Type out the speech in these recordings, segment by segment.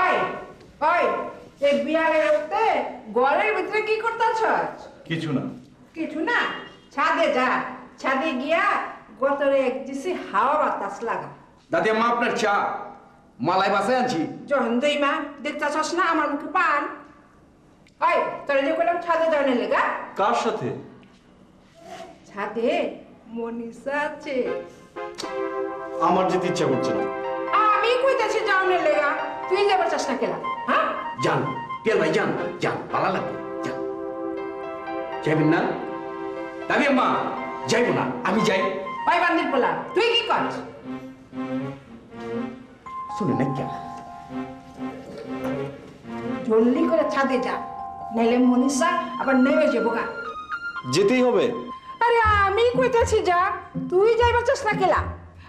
ওই ওই এই বিয়ালে উঠতে ঘরের ভিতরে কি করতেছস? কিছু না। কিছু না, ছাদে যা, ছাদে গিয়া গতরে এক দিছি হাওয়া বাতাস লাগা। দাদি আম্মা আপনার চা মালাই বাসায় আনছি। যখন দুই মা দেখতেছস না আমার মুখে পান। ওই তোরা যে করলাম ছাদে যাওয়ার লেগা। কার সাথে? ছাদে মনীষা আছে। আমার যেতে ইচ্ছা করছে না। আমি কইতাছি যাওয়ার লেগা, তুই যাবার চাস না কেলা? হ্যাঁ যান পিয়াল ভাই, যান যান, পালা লাগবে, যান। যাইবেন না দাদি আম্মা? যাইবো না, আমি যাই। ওই বান্দির পোলা, তুই কি করছ? শুনে না কেন? জলদি করে ছাদে যা, নাইলে মনীষা আবার নেমে যাবো গা। যেতেই হবে। আরে আমি কইতাছি যা, তুই যাইবার চাস না কেলা?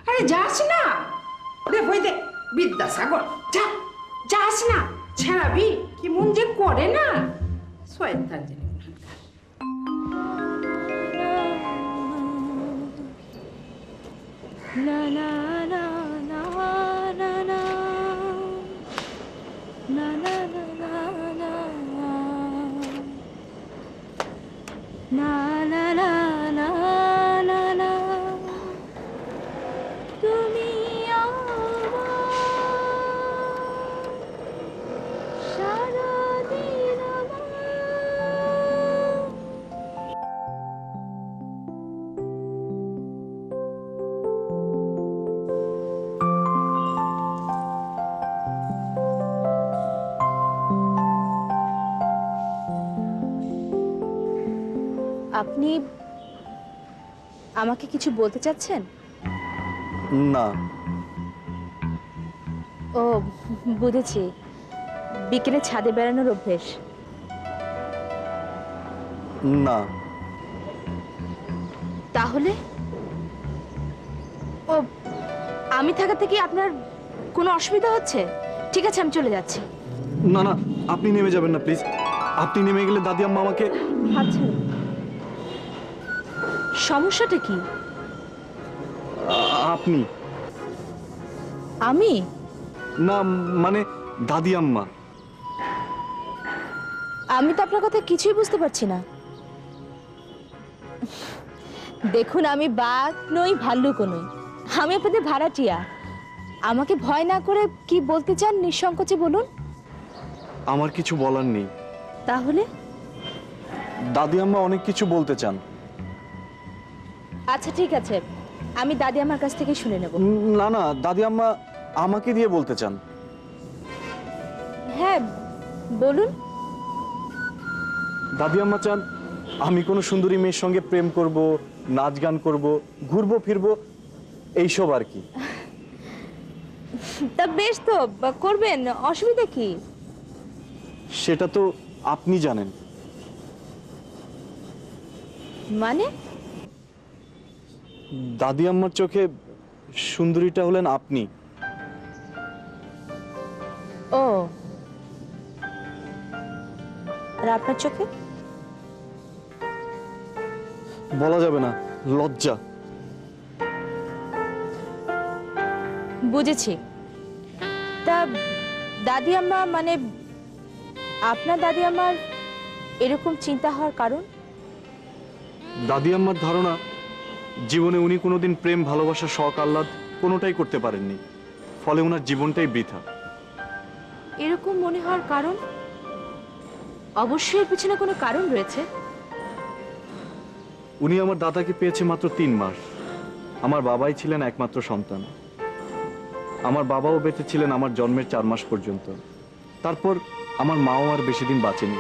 আরে যাস না, দে বই দে, বিদ্যাসাগর যা, যাস না, ছেড়াবি কি মন যে করে না। শয়তান জানি। না না না না না না না না না না না না না না না না তুমি আমার সারাদিন আমার। আপনি আমাকে কিছু বলতে চাচ্ছেন? না। ও বুঝেছি, বিকেলে ছাদে বেড়ানোর অভ্যেস। না। তাহলে ও আমি থাকাতে কি আপনার কোনো অসুবিধা হচ্ছে? ঠিক আছে, আমি চলে যাচ্ছি। না না, আপনি নেমে যাবেন না প্লিজ। আপনি নেমে গেলে দাদি আম্মা আমাকে। আচ্ছা, সমস্যাটা কি? আপনি আমি? না, মানে দাদি আম্মা। আমি তো আপনার কথা কিছুই বুঝতে পারছি না। দেখুন, আমি বাঘ নই, ভাল্লুকও নই, আমি আপনাদের ভাড়াটিয়া। আমাকে ভয় না করে কি বলতে চান নিঃসংকোচে বলুন। আমার কিছু বলার নেই। তাহলে? দাদি আম্মা অনেক কিছু বলতে চান। আচ্ছা ঠিক আছে, আমি দাদি আমার কাছ থেকে শুনে নেব। না না, দাদি আম্মা আমাকে দিয়ে বলতে চান। হ্যাঁ বলুন। দাদি আম্মা চান আমি কোনো সুন্দরী মেয়ের সঙ্গে প্রেম করব, নাচ গান করব, ঘুরবো ফিরবো, এইসব আর কি। তা বেশ তো, করবেন, অসুবিধা কি? সেটা তো আপনি জানেন। মানে? দাদি আম্মার চোখে সুন্দরীটা হলেন আপনি। ও, আর আপনার চোখে? বলা যাবে না, লজ্জা। বুঝেছি। তা দাদি আম্মা, মানে আপনার দাদি আমার এরকম চিন্তা হওয়ার কারণ? দাদি আম্মার ধারণা জীবনে উনি কোনোদিন প্রেম, ভালোবাসা, শখ, আহ্লাদ কোনোটাই করতে পারেননি, ফলে ওনার জীবনটাই বৃথা। এরকম মনে হওয়ার কারণ? অবশ্যই এর পিছনে কোনো কারণ রয়েছে। উনি আমার দাদাকে পেয়েছে মাত্র 3 মাস। আমার বাবাই ছিলেন একমাত্র সন্তান। আমার বাবাও বেঁচে ছিলেন আমার জন্মের 4 মাস পর্যন্ত। তারপর আমার মাও আর বেশি দিন বাঁচেনি।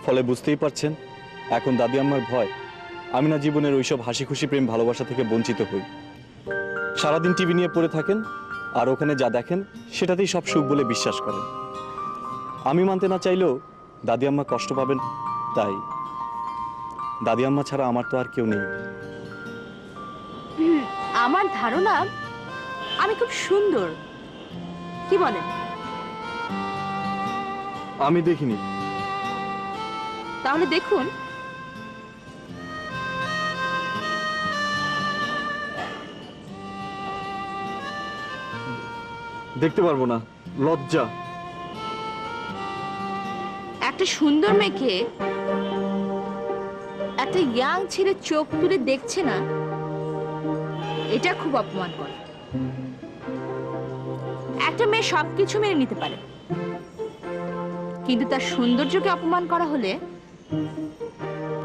ফলে বুঝতেই পারছেন, এখন দাদি আম্মার ভয় আমি না জীবনের ওইসব হাসি খুশি প্রেম ভালোবাসা থেকে বঞ্চিত হই। সারাদিন টিভি নিয়ে পড়ে থাকেন, আর ওখানে যা দেখেন সেটাতেই সব সুখ বলে বিশ্বাস করেন। আমি মানতে না চাইলেও দাদি আম্মা কষ্ট পাবেন, তাই দাদি আম্মা ছাড়া আমার তো আর কেউ নেই। আমার ধারণা আমি খুব সুন্দর, কি বলেন? আমি দেখিনি। তাহলে দেখুন। দেখতে পারবো না। লজ্জা। একটা সুন্দর মেয়েকে একটা ইয়াং ছেলে চোখ তুলে দেখছে না, এটা খুব অপমান করে। একটা মেয়ে সবকিছু মেনে নিতে পারে, কিন্তু তার সৌন্দর্যকে অপমান করা হলে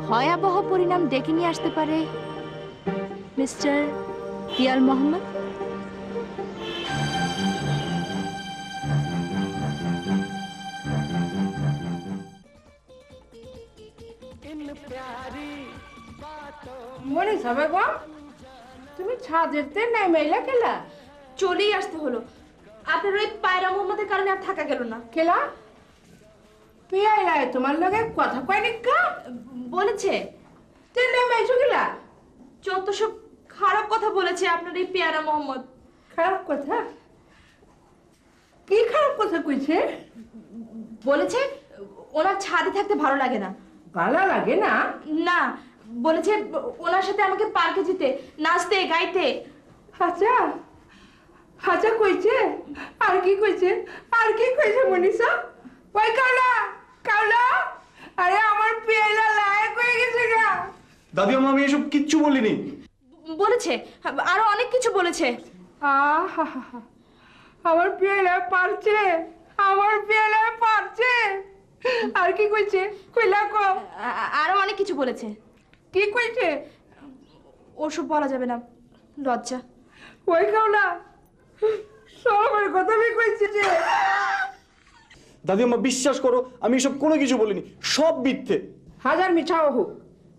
ভয়াবহ পরিণাম ডেকে নিয়ে আসতে পারে। মিস্টার পিয়াল মোহাম্মদ, মনে হবে গো, তুমি ছাদেরতে নেমে এলা কেলা? চলেই আসতে হলো। আপনার ওই পায়রা মোহাম্মদের কারণে আর থাকা গেল না। কেলা পিয়াইলাই তোমার লগে কথা কয় নিকা? বলেছে তুই নেমে এসো কেলা? যত সব খারাপ কথা বলেছে আপনার এই পেয়ারা মোহাম্মদ। খারাপ কথা? কি খারাপ কথা কইছে? বলেছে ওনার ছাদে থাকতে ভালো লাগে না। ভালো লাগে না? না, বলেছে ওনার সাথে আমাকে পার্কে যেতে, নাচতে গাইতে। আচ্ছা আচ্ছা কইছে? আর কি কইছে? আর কি কইছে মনীষা? ওই কাউলা কাউলা, আরে আমার পিয়াইলা লায়ক হয়ে গেছে গা। দাদি আম্মা, আমি এসব কিচ্ছু বলিনি। বলেছে, আরো অনেক কিছু বলেছে। আহা, আমার পিয়াইলা পারছে, আমার পিয়াইলা পারছে। আর কি কইছে? কইলা কো। আরো অনেক কিছু বলেছে। কি কইছে? ওসব বলা যাবে না, লজ্জা। ওই কাউলা সবার কথা আমি কইছে যে। দাদি আম্মা, বিশ্বাস করো, আমি এসব কোনো কিছু বলিনি, সব মিথ্যে। হাজার মিঠাও হোক,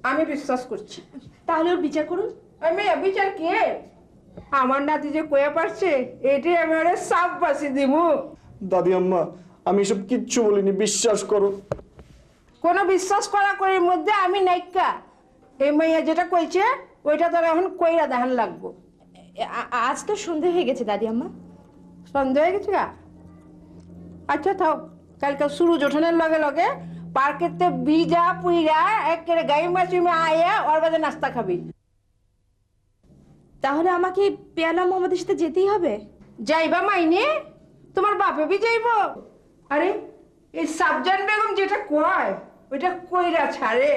আমি বিশ্বাস করছি। তাহলে ওর বিচার করুন। আমি বিচার কে? আমার নাতি যে কয়ে পারছে, এটাই আমি ওরে সাপ বাসি দিমু। দাদি আম্মা, আমি এসব কিচ্ছু বলিনি, বিশ্বাস করো। কোনো বিশ্বাস করা করির মধ্যে আমি নাইকা। এই মাইয়া যেটা কইছে ওইটা তোর এখন কইরা দেখান লাগবো। আজ তো সন্ধে হয়ে গেছে দাদি আম্মা। সন্দেহ হয়ে গেছে গা? আচ্ছা থাক, কালকে সূর্য ওঠানোর লগে লগে পার্কেতে বিজা পুইরা একেবারে গাই মাছুমে আয়া ওর বাদে নাস্তা খাবি। তাহলে আমাকে পেয়ালা মোহাম্মদের সাথে যেতেই হবে? যাইবা মাইনে? তোমার বাপে বি যাইব? আরে এই সাবজান বেগম যেটা কয় ওইটা কইরা ছাড়ে।